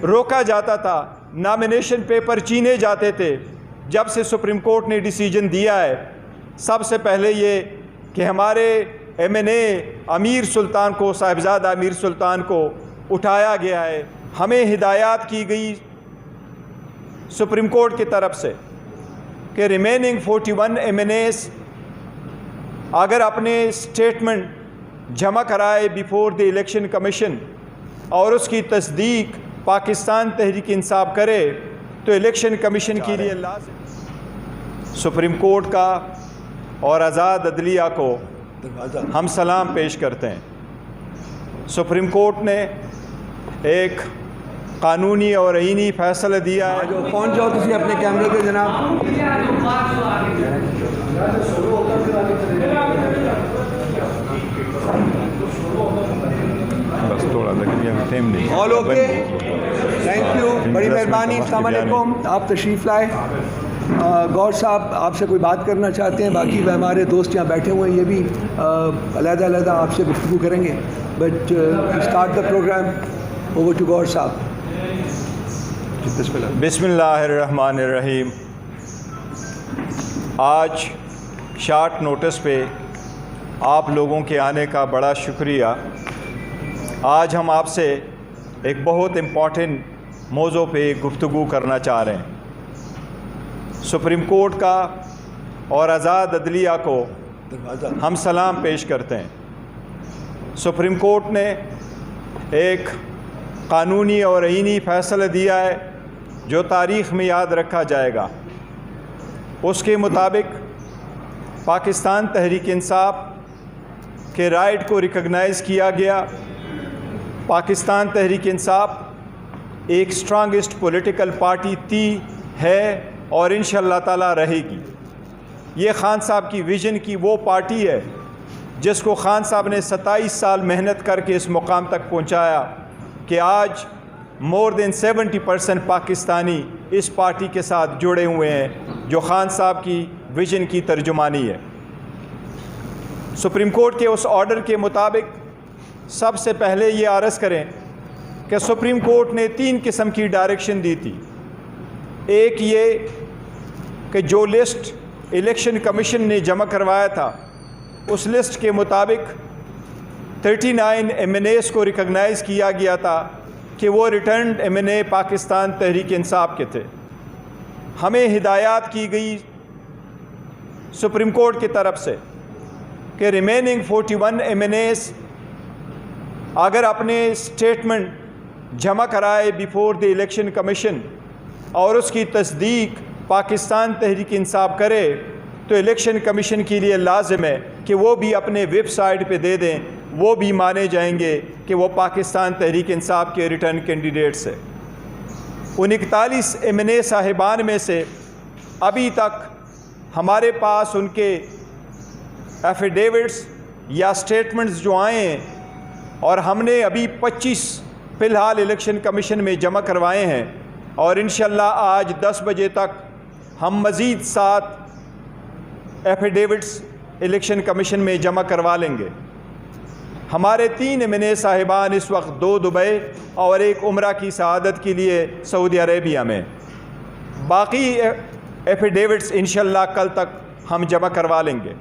रोका जाता था, नॉमिनेशन पेपर छीने जाते थे। जब से सुप्रीम कोर्ट ने डिसीजन दिया है, सबसे पहले ये कि हमारे MNA अमीर सुल्तान को, साहिबजादा अमीर सुल्तान को उठाया गया है। हमें हिदायत की गई सुप्रीम कोर्ट की तरफ से कि रिमेनिंग 41 MNAs अगर अपने स्टेटमेंट जमा कराए बिफोर द इलेक्शन कमीशन और उसकी तस्दीक पाकिस्तान तहरीक इंसाफ करे तो इलेक्शन कमीशन के लिए सुप्रीम कोर्ट का और आज़ाद अदलिया को हम सलाम पेश करते हैं। सुप्रीम कोर्ट ने एक कानूनी और आईनी फैसला दिया है। जो पहुंच जाओ तुम अपने कैमरे पे जनाब। बस थोड़ा टाइम नहीं। ऑल ओके, थैंक यू, बड़ी मेहरबानी। अस्सलाम वालेकुम, आप तशरीफ़ लाए। गौर साहब आपसे कोई बात करना चाहते हैं, बाकी हमारे दोस्त यहाँ बैठे हुए हैं, ये भी अलग-अलग आपसे गुफ्तगू करेंगे। But start the program, over to Gaur साहब। बिस्मिल्लाहिर्रहमानिर्रहीम। आज शॉर्ट नोटिस पे आप लोगों के आने का बड़ा शुक्रिया। आज हम आपसे एक बहुत इम्पॉर्टेंट मौज़ू पे गुफ्तगू करना चाह रहे हैं। सुप्रीम कोर्ट का और आज़ाद अदलिया को हम सलाम पेश करते हैं। सुप्रीम कोर्ट ने एक कानूनी और आईनी फ़ैसला दिया है जो तारीख़ में याद रखा जाएगा। उसके मुताबिक पाकिस्तान तहरीक इंसाफ के राइट को रिकॉग्नाइज़ किया गया। पाकिस्तान तहरीक इंसाफ एक स्ट्रॉन्गेस्ट पॉलिटिकल पार्टी थी, है और इंशाअल्लाह ताला रहेगी। ये खान साहब की विज़न की वो पार्टी है जिसको खान साहब ने 27 साल मेहनत करके इस मुकाम तक पहुंचाया कि आज मोर देन 70% पाकिस्तानी इस पार्टी के साथ जुड़े हुए हैं, जो खान साहब की विज़न की तर्जुमानी है। सुप्रीम कोर्ट के उस ऑर्डर के मुताबिक सबसे पहले ये अर्ज़ करें कि सुप्रीम कोर्ट ने 3 किस्म की डायरेक्शन दी थी। एक ये कि जो लिस्ट इलेक्शन कमीशन ने जमा करवाया था उस लिस्ट के मुताबिक 39 MNAs को रिकॉग्नाइज़ किया गया था कि वो रिटर्न्ड MNA पाकिस्तान तहरीक इंसाफ के थे। हमें हिदायत की गई सुप्रीम कोर्ट की तरफ से कि रिमेनिंग 41 MNAs अगर अपने स्टेटमेंट जमा कराए बिफोर द इलेक्शन कमीशन और उसकी तस्दीक पाकिस्तान तहरीक इंसाफ करे तो इलेक्शन कमीशन के लिए लाजिम है कि वो भी अपने वेबसाइट पे दे दें, वो भी माने जाएंगे कि वो पाकिस्तान तहरीक इंसाफ के रिटर्न कैंडिडेट्स है। उन 41 MNA साहिबान में से अभी तक हमारे पास उनके एफिडेविट्स या स्टेटमेंट्स जो आए हैं और हमने अभी 25 फ़िलहाल इलेक्शन कमीशन में जमा करवाए हैं और इंशाअल्लाह आज 10 बजे तक हम मज़ीद 7 एफिडेविट्स इलेक्शन कमीशन में जमा करवा लेंगे। हमारे 3 MNA साहिबान इस वक्त 2 दुबई और एक उम्रा की सआदत के लिए सऊदी अरेबिया में। बाकी एफिडेविट्स इंशाअल्लाह कल तक हम जमा करवा लेंगे।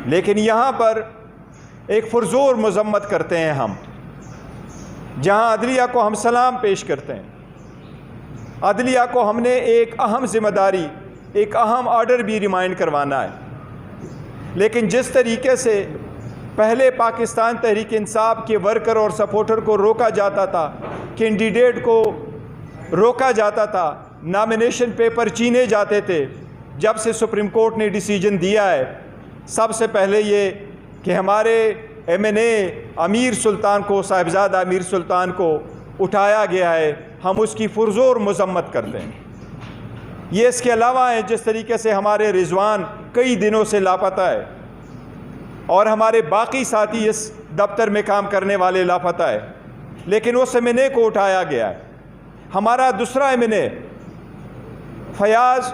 लेकिन यहाँ पर एक पुरज़ोर मज़म्मत करते हैं हम, जहाँ अदलिया को हम सलाम पेश करते हैं। अदलिया को हमने एक अहम ज़िम्मेदारी, एक अहम ऑर्डर भी रिमाइंड करवाना है। लेकिन जिस तरीके से पहले पाकिस्तान तहरीक इंसाफ के वर्कर और सपोर्टर को रोका जाता था, कैंडिडेट को रोका जाता था, नॉमिनेशन पेपर छीने जाते थे, जब से सुप्रीम कोर्ट ने डिसीजन दिया है, सबसे पहले ये कि हमारे MNA अमीर सुल्तान को, साहिबजादा अमीर सुल्तान को उठाया गया है, हम उसकी पुरज़ोर मज़म्मत करते हैं। ये इसके अलावा है जिस तरीके से हमारे रिजवान कई दिनों से लापता है और हमारे बाकी साथी इस दफ्तर में काम करने वाले लापता है, लेकिन उस MNA को उठाया गया है। हमारा दूसरा MNA फयाज़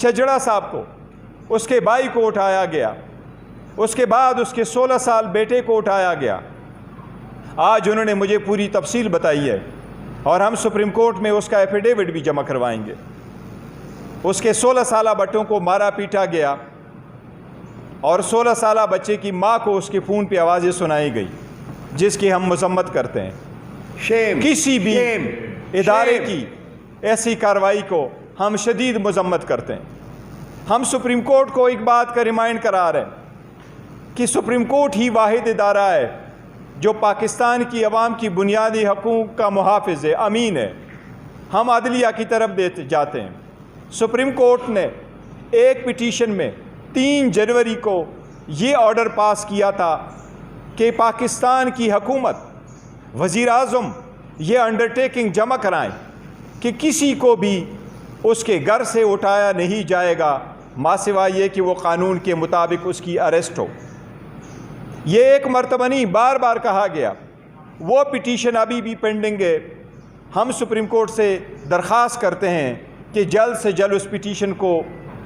छजड़ा साहब को, उसके भाई को उठाया गया, उसके बाद उसके 16 साल बेटे को उठाया गया। आज उन्होंने मुझे पूरी तफसील बताई है और हम सुप्रीम कोर्ट में उसका एफिडेविट भी जमा करवाएंगे। उसके 16 साला बच्चों को मारा पीटा गया और 16 साला बच्चे की माँ को उसके फ़ोन पे आवाज़ें सुनाई गई, जिसकी हम मजम्मत करते हैं। किसी भी इदारे की ऐसी कार्रवाई को हम शदीद मजम्मत करते हैं। हम सुप्रीम कोर्ट को एक बात का रिमाइंड करा रहे हैं कि सुप्रीम कोर्ट ही वाहिद इदारा है जो पाकिस्तान की अवाम की बुनियादी हकूक़ का मुहाफ़िज़ है, अमीन है। हम अदलिया की तरफ देते जाते हैं। सुप्रीम कोर्ट ने एक पिटीशन में 3 जनवरी को ये ऑर्डर पास किया था कि पाकिस्तान की हकूमत, वज़ीर आज़म ये अंडरटेकिंग जमा कराएं कि किसी को भी उसके घर से उठाया नहीं जाएगा मासिवाय ये कि वो कानून के मुताबिक उसकी अरेस्ट हो। ये एक मरतबा नहीं, बार बार कहा गया। वो पिटीशन अभी भी पेंडिंग है। हम सुप्रीम कोर्ट से दरख्वास्त करते हैं कि जल्द से जल्द उस पिटीशन को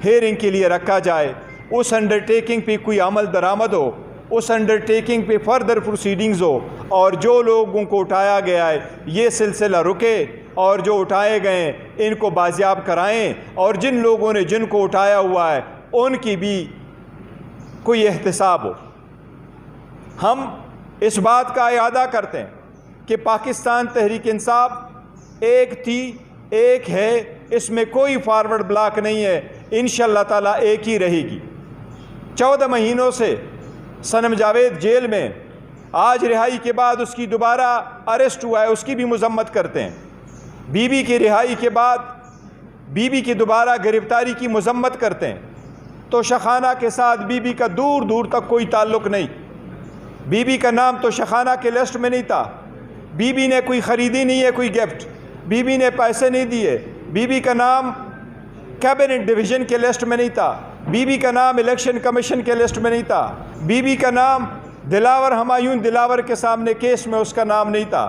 हेयरिंग के लिए रखा जाए, उस अंडरटेकिंग पे कोई अमल दरामद हो, उस अंडरटेकिंग पे फर्दर प्रोसीडिंग्स हो, और जो लोगों को उठाया गया है ये सिलसिला रुके, और जो उठाए गए हैं इनको बाजियाब कराएं, और जिन लोगों ने जिनको उठाया हुआ है उनकी भी कोई एहतसाब हो। हम इस बात का इरादा करते हैं कि पाकिस्तान तहरीक इंसाफ एक थी, एक है, इसमें कोई फारवर्ड ब्लॉक नहीं है, इंशाअल्लाह ताला एक ही रहेगी। 14 महीनों से सनम जावेद जेल में, आज रिहाई के बाद उसकी दोबारा अरेस्ट हुआ है, उसकी भी मजम्मत करते हैं। बीबी की रिहाई के बाद बीबी की दोबारा गिरफ्तारी की मजम्मत करते हैं। तो शखाना के साथ बीबी का दूर दूर तक कोई ताल्लुक़ नहीं। बीबी का नाम तो शखाना के लिस्ट में नहीं था। बीबी ने कोई ख़रीदी नहीं है कोई गिफ्ट, बीबी ने पैसे नहीं दिए, बीबी का नाम कैबिनेट डिवीज़न के लिस्ट में नहीं था, बीबी का नाम इलेक्शन कमीशन के लिस्ट में नहीं था, बीबी का नाम दिलावर हमायूं दिलावर के सामने केस में उसका नाम नहीं था।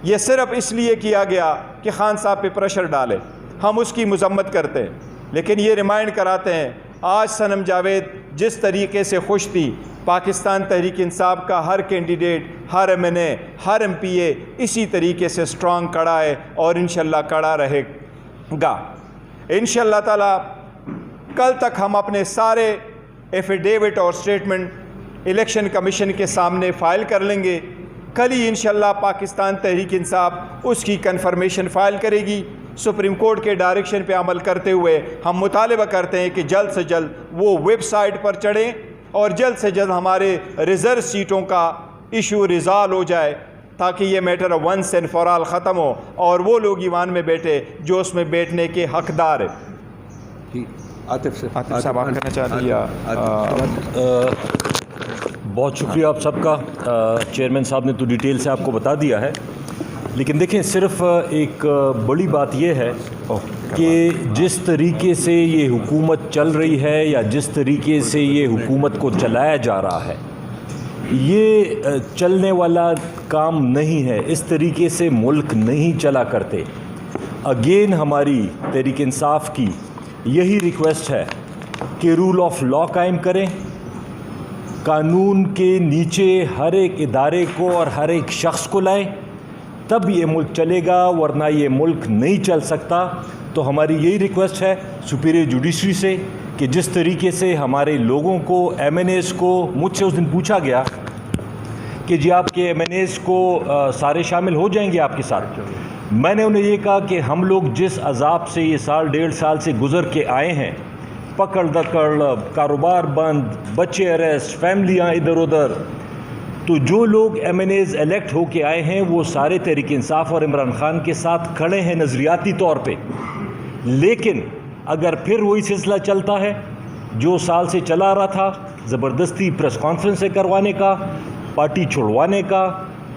ये सिर्फ इसलिए किया गया कि खान साहब पे प्रेशर डाले। हम उसकी मजम्मत करते हैं, लेकिन ये रिमाइंड कराते हैं आज सनम जावेद जिस तरीके से खुश थी, पाकिस्तान तहरीक इंसाफ का हर कैंडिडेट, हर MNA, हर MPA इसी तरीके से स्ट्रॉन्ग खड़ा है और इंशाल्लाह खड़ा रहेगा। इंशाल्लाह ताला कल तक हम अपने सारे एफिडेविट और स्टेटमेंट इलेक्शन कमीशन के सामने फ़ाइल कर लेंगे। कल ही इंशाल्लाह पाकिस्तान तहरीक इंसाफ उसकी कन्फर्मेशन फ़ाइल करेगी। सुप्रीम कोर्ट के डायरेक्शन पे अमल करते हुए हम मुतालबा करते हैं कि जल्द से जल्द वो वेबसाइट पर चढ़ें और जल्द से जल्द हमारे रिज़र्व सीटों का इशू रिज़ॉल्व हो जाए, ताकि ये matter once and for all ख़त्म हो और वो लोग ईवान में बैठे जो उसमें बैठने के हकदार है। आतिफ साहब आप कहना चाह रही बहुत शुक्रिया आप सबका। चेयरमैन साहब ने तो डिटेल से आपको बता दिया है, लेकिन देखें सिर्फ एक बड़ी बात यह है कि जिस तरीके से ये हुकूमत चल रही है या जिस तरीके से ये हुकूमत को चलाया जा रहा है, ये चलने वाला काम नहीं है। इस तरीके से मुल्क नहीं चला करते। अगेन हमारी तहरीक इंसाफ की यही रिक्वेस्ट है कि रूल ऑफ लॉ कायम करें, कानून के नीचे हर एक इदारे को और हर एक शख्स को लाएं, तब ये मुल्क चलेगा, वरना ये मुल्क नहीं चल सकता। तो हमारी यही रिक्वेस्ट है सुपीरियर जुडिशरी से कि जिस तरीके से हमारे लोगों को, MNAs को, मुझसे उस दिन पूछा गया कि जी आपके MNAs को सारे शामिल हो जाएंगे आपके साथ, मैंने उन्हें ये कहा कि हम लोग जिस अजाब से ये साल 1.5 साल से गुज़र के आए हैं, पकड़ दकड़, कारोबार बंद, बच्चे अरेस्ट, फैमिलियाँ इधर उधर, तो जो लोग MNAs इलेक्ट होके आए हैं वो सारे तहरीक इंसाफ और इमरान खान के साथ खड़े हैं नज़रियाती तौर पे। लेकिन अगर फिर वही सिलसिला चलता है जो साल से चला रहा था, ज़बरदस्ती प्रेस कॉन्फ्रेंस से करवाने का, पार्टी छुड़वाने का,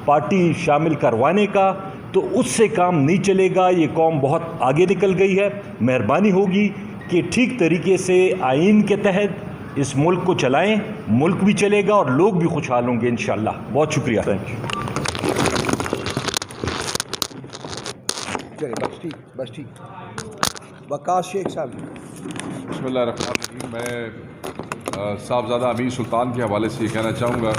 पार्टी शामिल करवाने का, तो उससे काम नहीं चलेगा। ये कौम बहुत आगे निकल गई है। मेहरबानी होगी कि ठीक तरीके से आइन के तहत इस मुल्क को चलाएं, मुल्क भी चलेगा और लोग भी खुशहाल होंगे इंशाअल्लाह। बहुत शुक्रिया। Thank you. चलिए बस ठीक। वकास शेख साहब। बिस्मिल्लाहिर्रहमानिर्रहीम। मैं साहबजादा अमीर सुल्तान के हवाले से ये कहना चाहूँगा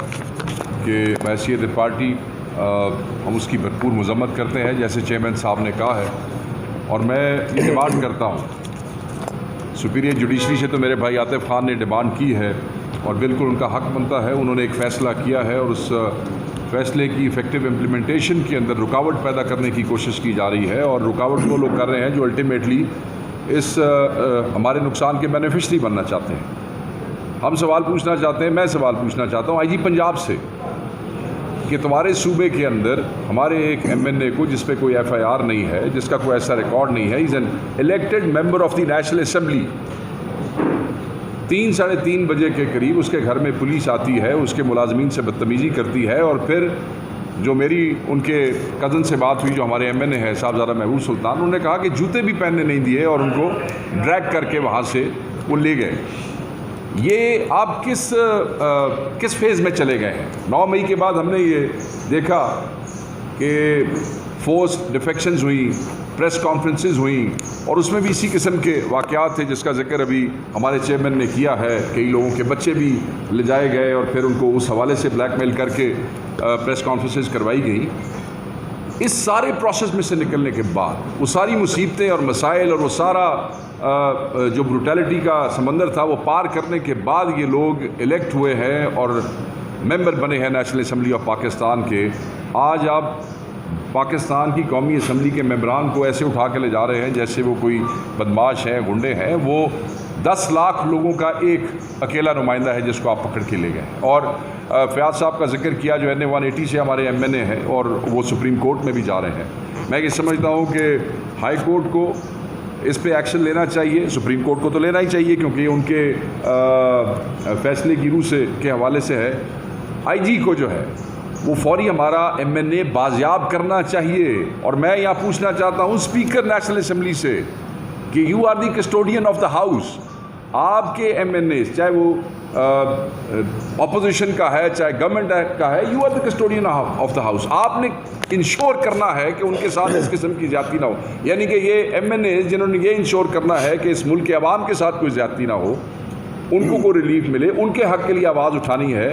कि हैसियत पार्टी हम उसकी भरपूर मजम्मत करते हैं जैसे चेयरमैन साहब ने कहा है। और मैं ये डिमांड करता हूँ, सुपीरियर जुडिशरी से तो मेरे भाई आतिफ खान ने डिमांड की है और बिल्कुल उनका हक बनता है। उन्होंने एक फ़ैसला किया है और उस फ़ैसले की इफ़ेक्टिव इम्प्लीमेंटेशन के अंदर रुकावट पैदा करने की कोशिश की जा रही है और रुकावट वो लोग कर रहे हैं जो अल्टीमेटली इस हमारे नुकसान के बेनिफिशरी बनना चाहते हैं। हम सवाल पूछना चाहते हैं, मैं सवाल पूछना चाहता हूँ आईजी पंजाब से कि तुम्हारे सूबे के अंदर हमारे एक MNA को जिस पे कोई FIR नहीं है, जिसका कोई ऐसा रिकॉर्ड नहीं है, is an elected member of the national assembly, 3 साढ़े 3 बजे के करीब उसके घर में पुलिस आती है, उसके मुलाजमीन से बदतमीज़ी करती है और फिर जो मेरी उनके कज़न से बात हुई जो हमारे MNA है साहबजादा महबूब सुल्तान, उन्होंने कहा कि जूते भी पहनने नहीं दिए और उनको ड्रैग करके वहाँ से वो ले गए। ये आप किस फेज़ में चले गए हैं? 9 मई के बाद हमने ये देखा कि फोर्स डिफेक्शंस हुई, प्रेस कॉन्फ्रेंसेस हुई और उसमें भी इसी किस्म के वाक़यात थे जिसका जिक्र अभी हमारे चेयरमैन ने किया है। कई लोगों के बच्चे भी ले जाए गए और फिर उनको उस हवाले से ब्लैकमेल करके प्रेस कॉन्फ्रेंसेस करवाई गई। इस सारे प्रोसेस में से निकलने के बाद वो सारी मुसीबतें और मसाइल और वो सारा जो ब्रूटैलिटी का समंदर था वो पार करने के बाद ये लोग इलेक्ट हुए हैं और मेंबर बने हैं नेशनल असम्बली ऑफ पाकिस्तान के। आज आप पाकिस्तान की कौमी असम्बली के मेंबरान को ऐसे उठा के ले जा रहे हैं जैसे वो कोई बदमाश हैं, गुंडे हैं। वो 10 लाख लोगों का एक अकेला नुमाइंदा है जिसको आप पकड़ के ले गए। और फयाज साहब का जिक्र किया जो NA 180 से हमारे MNA हैं और वो सुप्रीम कोर्ट में भी जा रहे हैं। मैं ये समझता हूँ कि हाई कोर्ट को इस पे एक्शन लेना चाहिए, सुप्रीम कोर्ट को तो लेना ही चाहिए क्योंकि उनके फैसले की रूह से के हवाले से है। IG को जो है वो फौरी हमारा MNA बाजियाब करना चाहिए। और मैं यहाँ पूछना चाहता हूँ स्पीकर नेशनल असम्बली से कि you are the custodian of the house. आपके MNA चाहे वो अपोजिशन का है चाहे गवर्नमेंट का है, you are the custodian of the house. आपने इंश्योर करना है कि उनके साथ इस किस्म की ज्यादती ना हो। यानी कि ये MNA जिन्होंने ये इंश्योर करना है कि इस मुल्क के अवाम के साथ कोई ज्यादती ना हो, उनको कोई रिलीफ मिले, उनके हक़ के लिए आवाज़ उठानी है।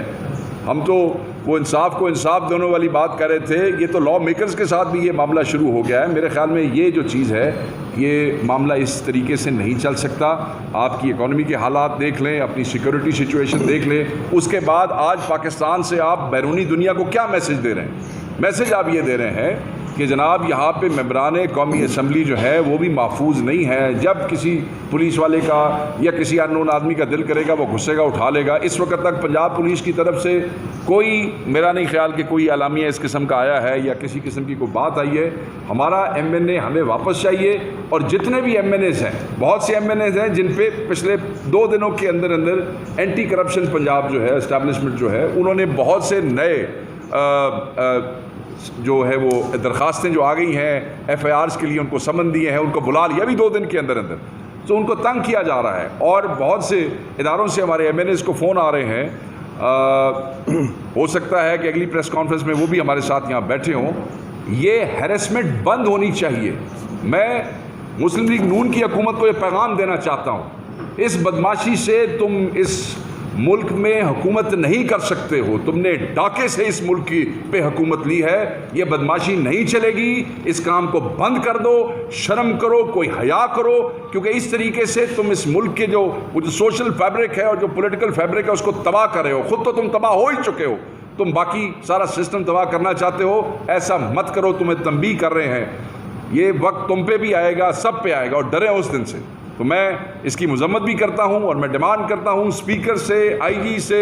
हम तो वो इंसाफ को इंसाफ दोनों वाली बात कर रहे थे, ये तो लॉ मेकर्स के साथ भी ये मामला शुरू हो गया है। मेरे ख्याल में ये जो चीज़ है ये मामला इस तरीके से नहीं चल सकता। आपकी इकॉनमी के हालात देख लें, अपनी सिक्योरिटी सिचुएशन देख लें, उसके बाद आज पाकिस्तान से आप बैरूनी दुनिया को क्या मैसेज दे रहे हैं? मैसेज आप ये दे रहे हैं कि जनाब यहाँ पे मेंबरान कौमी असम्बली जो है वो भी महफूज नहीं है। जब किसी पुलिस वाले का या किसी अननोन आदमी का दिल करेगा वो घुसेगा, उठा लेगा। इस वक्त तक पंजाब पुलिस की तरफ से कोई मेरा नहीं ख्याल कि कोई अलामिया इस किस्म का आया है या किसी किस्म की कोई बात आई है। हमारा MNA हमें वापस चाहिए। और जितने भी MNAs हैं, बहुत से MNAs हैं जिन पे पिछले 2 दिनों के अंदर अंदर एंटी करप्शन पंजाब जो है इस्टेब्लिशमेंट जो है उन्होंने बहुत से नए जो है वो दरख्वास्तें जो आ गई हैं FIRs के लिए उनको समन दिए हैं, उनको बुला लिया अभी 2 दिन के अंदर अंदर। तो उनको तंग किया जा रहा है और बहुत से इदारों से हमारे MNAs को फ़ोन आ रहे हैं। हो सकता है कि अगली प्रेस कॉन्फ्रेंस में वो भी हमारे साथ यहाँ बैठे हों। ये हैरेसमेंट बंद होनी चाहिए। मैं मुस्लिम लीग नून की हुकूमत को ये पैगाम देना चाहता हूँ, इस बदमाशी से तुम इस मुल्क में हुकूमत नहीं कर सकते हो। तुमने डाके से इस मुल्क की पे हुकूमत ली है, ये बदमाशी नहीं चलेगी। इस काम को बंद कर दो, शर्म करो, कोई हया करो, क्योंकि इस तरीके से तुम इस मुल्क के जो सोशल फैब्रिक है और जो पॉलिटिकल फैब्रिक है उसको तबाह कर रहे हो। खुद तो तुम तबाह हो ही चुके हो, तुम बाकी सारा सिस्टम तबाह करना चाहते हो। ऐसा मत करो, तुम्हें तंबीह कर रहे हैं। ये वक्त तुम पे भी आएगा, सब पे आएगा और डरे उस दिन से। तो मैं इसकी मजम्मत भी करता हूँ और मैं डिमांड करता हूँ स्पीकर से, IG से,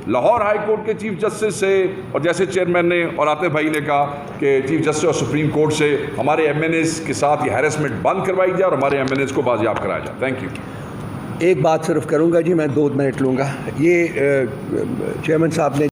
लाहौर हाई कोर्ट के चीफ जस्टिस से और जैसे चेयरमैन ने और आतिफ भाई ने कहा कि चीफ जस्टिस और सुप्रीम कोर्ट से हमारे MNAs के साथ ये हैरेसमेंट बंद करवाई जाए और हमारे MNAs को बाजियाब कराया जाए। Thank you. एक बात सिर्फ करूँगा जी, मैं 2 मिनट लूँगा। ये चेयरमैन साहब ने